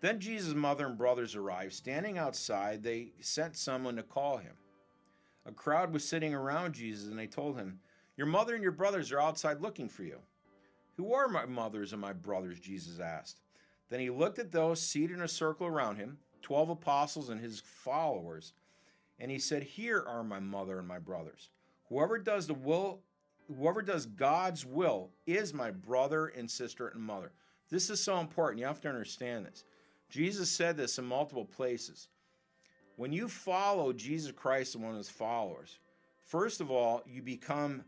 Then Jesus' mother and brothers arrived. Standing outside, they sent someone to call him. A crowd was sitting around Jesus, and they told him, "Your mother and your brothers are outside looking for you." "Who are my mothers and my brothers?" Jesus asked. Then he looked at those seated in a circle around him, 12 apostles and his followers, and he said, "Here are my mother and my brothers. Whoever does God's will is my brother and sister and mother." This is so important. You have to understand this. Jesus said this in multiple places. When you follow Jesus Christ and one of his followers, first of all, you become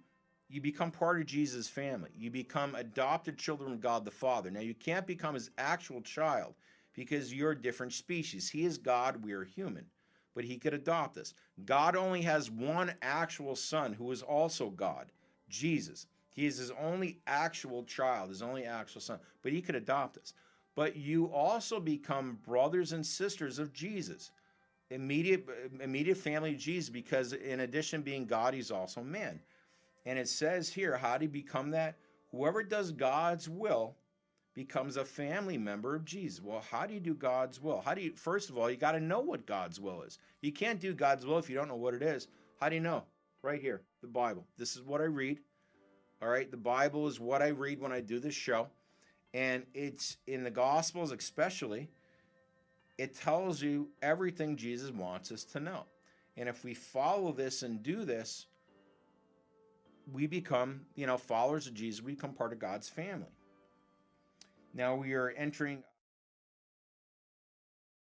part of Jesus' family. You become adopted children of God the Father. Now, you can't become his actual child because you're a different species. He is God, we are human. But he could adopt us. God only has one actual son who is also God, Jesus. He is his only actual child, his only actual son. But he could adopt us. But you also become brothers and sisters of Jesus. Immediate family of Jesus, because in addition to being God, he's also man. And it says here, how do you become that? Whoever does God's will becomes a family member of Jesus. Well, how do you do God's will? First of all, you got to know what God's will is. You can't do God's will if you don't know what it is. How do you know? Right here, the Bible. This is what I read. All right, the Bible is what I read when I do this show. And it's in the Gospels especially, it tells you everything Jesus wants us to know. And if we follow this and do this, we become, followers of Jesus. We become part of God's family. Now we are entering